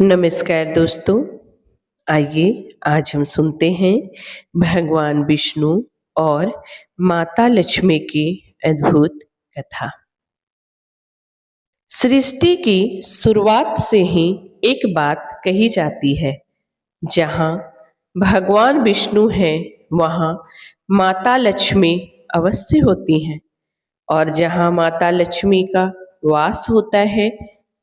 नमस्कार दोस्तों। आइए आज हम सुनते हैं भगवान विष्णु और माता लक्ष्मी की अद्भुत कथा। सृष्टि की शुरुआत से ही एक बात कही जाती है, जहाँ भगवान विष्णु हैं वहाँ माता लक्ष्मी अवश्य होती हैं, और जहाँ माता लक्ष्मी का वास होता है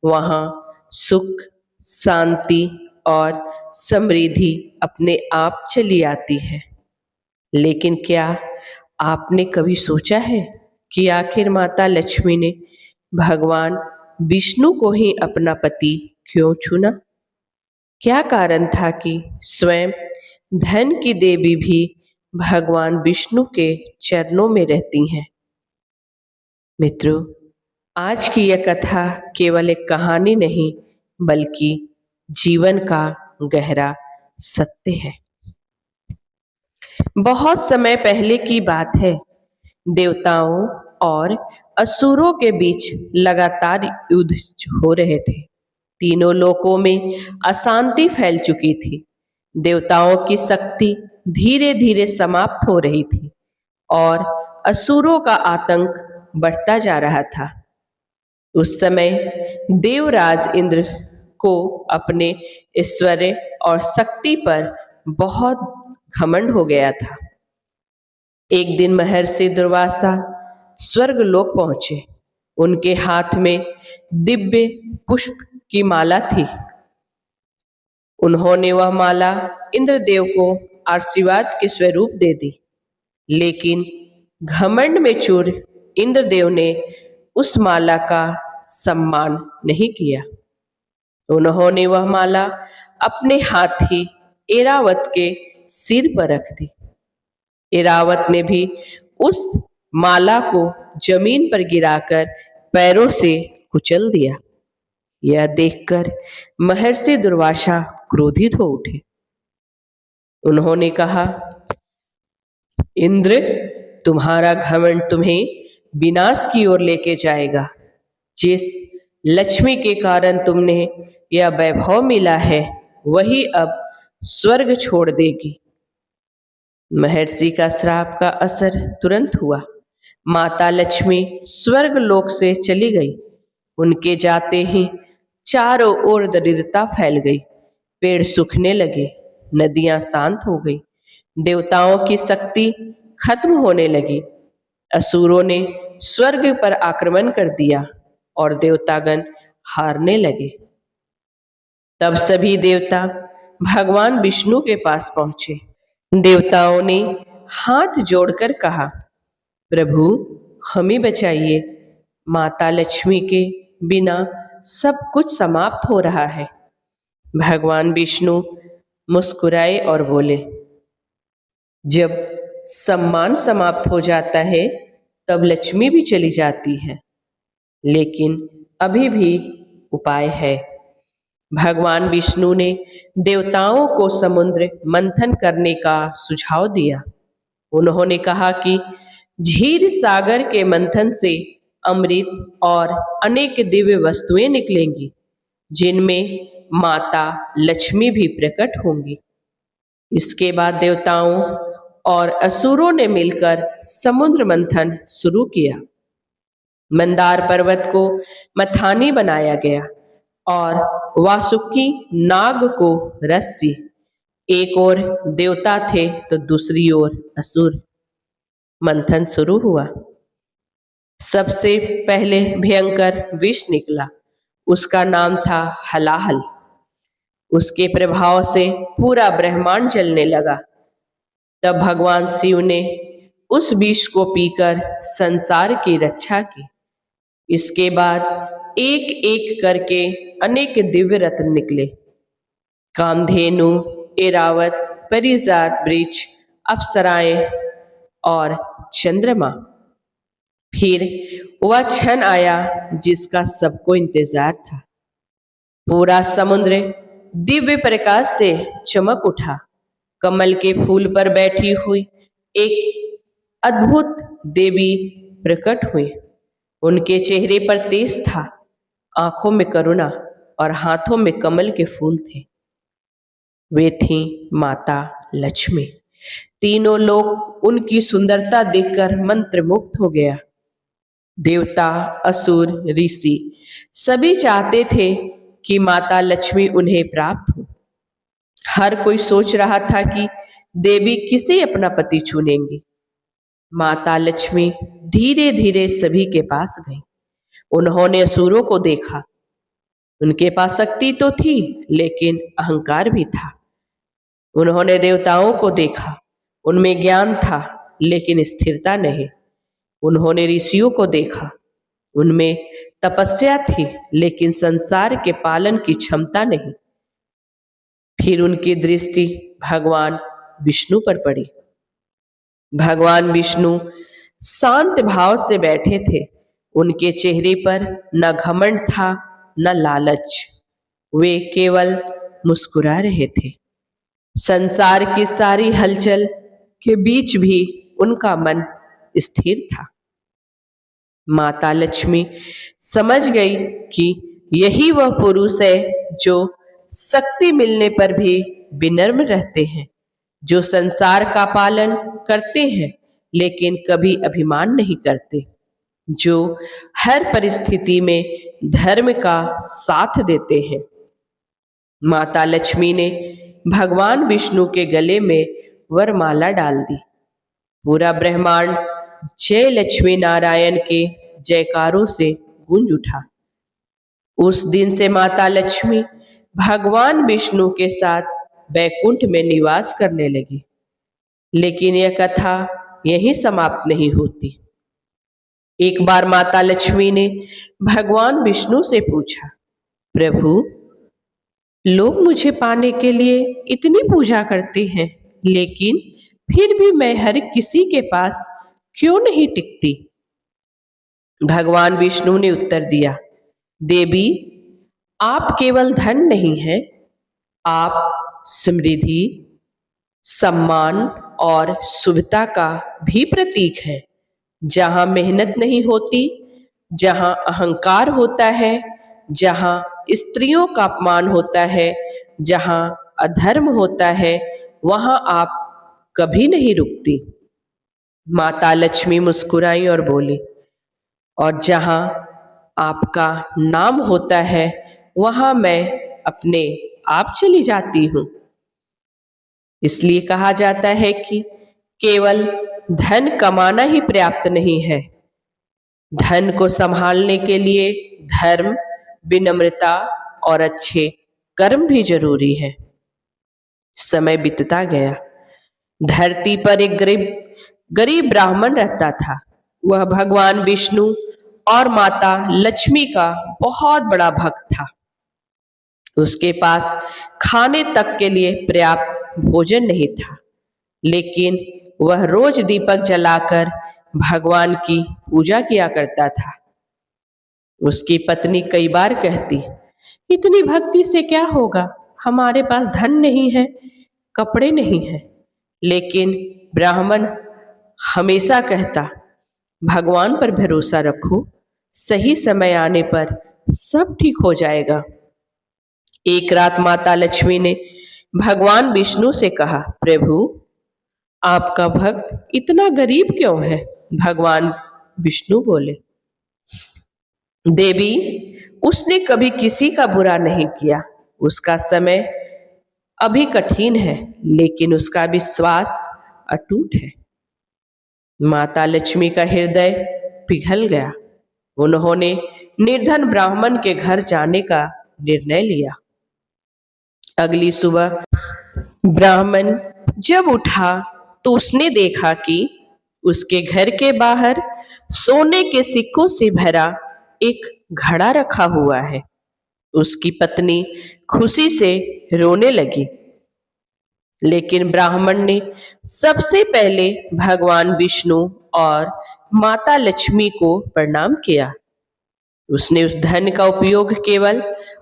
वहाँ सुख, शांति और समृद्धि अपने आप चली आती है। लेकिन क्या आपने कभी सोचा है कि आखिर माता लक्ष्मी ने भगवान विष्णु को ही अपना पति क्यों चुना? क्या कारण था कि स्वयं धन की देवी भी भगवान विष्णु के चरणों में रहती हैं? मित्रों, आज की यह कथा केवल एक कहानी नहीं बल्कि जीवन का गहरा सत्य है। बहुत समय पहले की बात है। देवताओं और असुरों के बीच लगातार युद्ध हो रहे थे। तीनों लोकों में अशांति फैल चुकी थी। देवताओं की शक्ति धीरे धीरे समाप्त हो रही थी और असुरों का आतंक बढ़ता जा रहा था। उस समय देवराज इंद्र को अपने ऐश्वर्य और शक्ति पर बहुत घमंड हो गया था। एक दिन महर्षि दुर्वासा स्वर्गलोक पहुंचे। उनके हाथ में दिव्य पुष्प की माला थी। उन्होंने वह माला इंद्रदेव को आशीर्वाद के स्वरूप दे दी, लेकिन घमंड में चूर इंद्रदेव ने उस माला का सम्मान नहीं किया। उन्होंने वह माला अपने हाथी ऐरावत के सिर पर रख दी। ऐरावत ने भी उस माला को जमीन पर गिराकर पैरों से कुचल दिया। यह देखकर महर्षि दुर्वासा क्रोधित हो उठे। उन्होंने कहा, इंद्र, तुम्हारा घमंड तुम्हें विनाश की ओर लेके जाएगा। जिस लक्ष्मी के कारण तुमने यह वैभव मिला है वही अब स्वर्ग छोड़ देगी। महर्षि का श्राप का असर तुरंत हुआ। माता लक्ष्मी स्वर्ग लोक से चली गई। उनके जाते ही चारों ओर दरिद्रता फैल गई। पेड़ सूखने लगे, नदियां शांत हो गई, देवताओं की शक्ति खत्म होने लगी। असुरों ने स्वर्ग पर आक्रमण कर दिया और देवतागण हारने लगे। तब सभी देवता भगवान विष्णु के पास पहुंचे। देवताओं ने हाथ जोड़कर कहा, प्रभु, हमें बचाइए। माता लक्ष्मी के बिना सब कुछ समाप्त हो रहा है। भगवान विष्णु मुस्कुराए और बोले, जब सम्मान समाप्त हो जाता है तब लक्ष्मी भी चली जाती है, लेकिन अभी भी उपाय है। भगवान विष्णु ने देवताओं को समुद्र मंथन करने का सुझाव दिया। उन्होंने कहा कि क्षीर सागर के मंथन से अमृत और अनेक दिव्य वस्तुएं निकलेंगी, जिनमें माता लक्ष्मी भी प्रकट होंगी। इसके बाद देवताओं और असुरों ने मिलकर समुद्र मंथन शुरू किया। मंदार पर्वत को मथानी बनाया गया और वासुकी नाग को रस्सी। एक ओर देवता थे तो दूसरी ओर असुर। मंथन शुरू हुआ। सबसे पहले भयंकर विष निकला। उसका नाम था हलाहल। उसके प्रभाव से पूरा ब्रह्मांड जलने लगा। तब भगवान शिव ने उस विष को पीकर संसार की रक्षा की। इसके बाद एक एक करके अनेक दिव्य रत्न निकले। कामधेनु, ऐरावत, परिजात वृक्ष, अप्सराएं और चंद्रमा। फिर वह क्षण आया जिसका सबको इंतजार था। पूरा समुद्र दिव्य प्रकाश से चमक उठा। कमल के फूल पर बैठी हुई एक अद्भुत देवी प्रकट हुई। उनके चेहरे पर तेज था, आंखों में करुणा और हाथों में कमल के फूल थे। वे थीं माता लक्ष्मी। तीनों लोग उनकी सुंदरता देखकर मंत्रमुग्ध हो गया। देवता, असुर, ऋषि सभी चाहते थे कि माता लक्ष्मी उन्हें प्राप्त हो। हर कोई सोच रहा था कि देवी किसे अपना पति चुनेंगी। माता लक्ष्मी धीरे धीरे सभी के पास गई। उन्होंने असुरों को देखा। उनके पास शक्ति तो थी, लेकिन अहंकार भी था। उन्होंने देवताओं को देखा। उनमें ज्ञान था, लेकिन स्थिरता नहीं। उन्होंने ऋषियों को देखा। उनमें तपस्या थी, लेकिन संसार के पालन की क्षमता नहीं। फिर उनकी दृष्टि भगवान विष्णु पर पड़ी। भगवान विष्णु शांत भाव से बैठे थे। उनके चेहरे पर न घमंड था, न लालच। वे केवल मुस्कुरा रहे थे। संसार की सारी हलचल के बीच भी उनका मन स्थिर था। माता लक्ष्मी समझ गई कि यही वह पुरुष है जो शक्ति मिलने पर भी विनम्र रहते हैं, जो संसार का पालन करते हैं लेकिन कभी अभिमान नहीं करते, जो हर परिस्थिति में धर्म का साथ देते हैं। माता लक्ष्मी ने भगवान विष्णु के गले में वरमाला डाल दी। पूरा ब्रह्मांड जय लक्ष्मी नारायण के जयकारों से गूंज उठा। उस दिन से माता लक्ष्मी भगवान विष्णु के साथ बैकुंठ में निवास करने लगी। लेकिन यह कथा यहीं समाप्त नहीं होती। एक बार माता लक्ष्मी ने भगवान विष्णु से पूछा, प्रभु, लोग मुझे पाने के लिए इतनी पूजा करते हैं, लेकिन फिर भी मैं हर किसी के पास क्यों नहीं टिकती? भगवान विष्णु ने उत्तर दिया, देवी, आप केवल धन नहीं हैं, आप समृद्धि, सम्मान और शुभता का भी प्रतीक है। जहाँ मेहनत नहीं होती, जहाँ अहंकार होता है, जहाँ स्त्रियों का अपमान होता है, जहाँ अधर्म होता है, वहाँ आप कभी नहीं रुकती। माता लक्ष्मी मुस्कुराई और बोली, और जहाँ आपका नाम होता है, वहाँ मैं अपने आप चली जाती हूँ। इसलिए कहा जाता है कि केवल धन कमाना ही पर्याप्त नहीं है। धन को संभालने के लिए धर्म, विनम्रता और अच्छे कर्म भी जरूरी है। समय बीतता गया। धरती पर एक गरीब ब्राह्मण रहता था। वह भगवान विष्णु और माता लक्ष्मी का बहुत बड़ा भक्त था। उसके पास खाने तक के लिए पर्याप्त भोजन नहीं था, लेकिन वह रोज दीपक जलाकर भगवान की पूजा किया करता था। उसकी पत्नी कई बार कहती, इतनी भक्ति से क्या होगा, हमारे पास धन नहीं है, कपड़े नहीं है। लेकिन ब्राह्मण हमेशा कहता, भगवान पर भरोसा रखो, सही समय आने पर सब ठीक हो जाएगा। एक रात माता लक्ष्मी ने भगवान विष्णु से कहा, प्रभु, आपका भक्त इतना गरीब क्यों है? भगवान विष्णु बोले, देवी, उसने कभी किसी का बुरा नहीं किया। उसका समय अभी कठिन है, लेकिन उसका विश्वास अटूट है। माता लक्ष्मी का हृदय पिघल गया। उन्होंने निर्धन ब्राह्मण के घर जाने का निर्णय लिया। अगली सुबह ब्राह्मण जब उठा तो उसने देखा कि उसके घर के बाहर सोने के सिक्कों से भरा एक घड़ा रखा हुआ है। उसकी पत्नी खुशी से रोने लगी। लेकिन ब्राह्मण ने सबसे पहले भगवान विष्णु और माता लक्ष्मी को प्रणाम किया। उसने उस धन का उपयोग केवल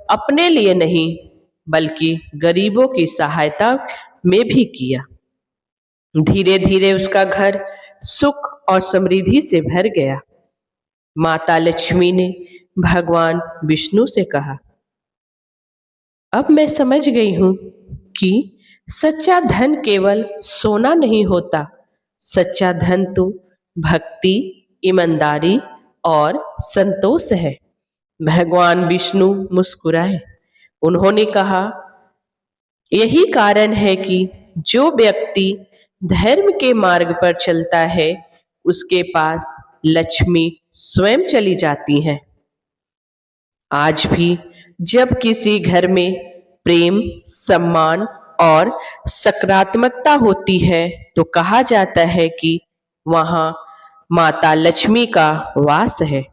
अपने लिए नहीं, बल्कि गरीबों की सहायता में भी किया। धीरे धीरे उसका घर सुख और समृद्धि से भर गया। माता लक्ष्मी ने भगवान विष्णु से कहा, अब मैं समझ गई हूँ कि सच्चा धन केवल सोना नहीं होता, सच्चा धन तो भक्ति, ईमानदारी और संतोष है। भगवान विष्णु मुस्कुराए। उन्होंने कहा, यही कारण है कि जो व्यक्ति धर्म के मार्ग पर चलता है उसके पास लक्ष्मी स्वयं चली जाती है। आज भी जब किसी घर में प्रेम, सम्मान और सकारात्मकता होती है तो कहा जाता है कि वहाँ माता लक्ष्मी का वास है।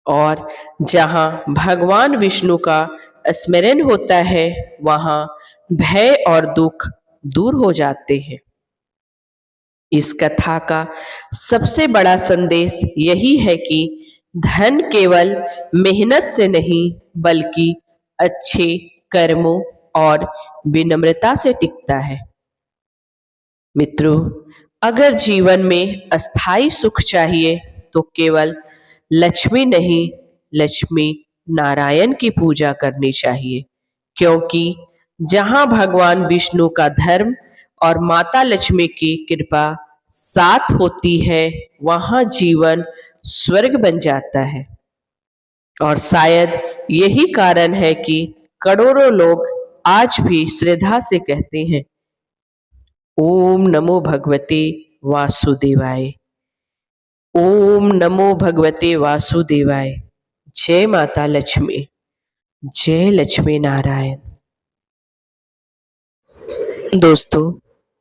और जहाँ भगवान विष्णु का स्मरण होता है वहाँ भय और दुख दूर हो जाते हैं। इस कथा का सबसे बड़ा संदेश यही है कि धन केवल मेहनत से नहीं बल्कि अच्छे कर्मों और विनम्रता से टिकता है। मित्रों, अगर जीवन में अस्थाई सुख चाहिए तो केवल लक्ष्मी नहीं, लक्ष्मी नारायण की पूजा करनी चाहिए, क्योंकि जहाँ भगवान विष्णु का धर्म और माता लक्ष्मी की कृपा साथ होती है वहाँ जीवन स्वर्ग बन जाता है। और शायद यही कारण है कि करोड़ों लोग आज भी श्रद्धा से कहते हैं, ओम नमो भगवते वासुदेवाय। ओम नमो भगवते वासुदेवाय। जय माता लक्ष्मी, जय लक्ष्मी नारायण। दोस्तों,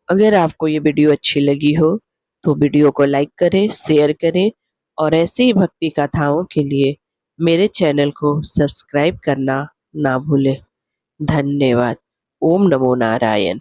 अगर आपको ये वीडियो अच्छी लगी हो तो वीडियो को लाइक करें, शेयर करें और ऐसे ही भक्ति कथाओं के लिए मेरे चैनल को सब्सक्राइब करना ना भूलें। धन्यवाद। ओम नमो नारायण।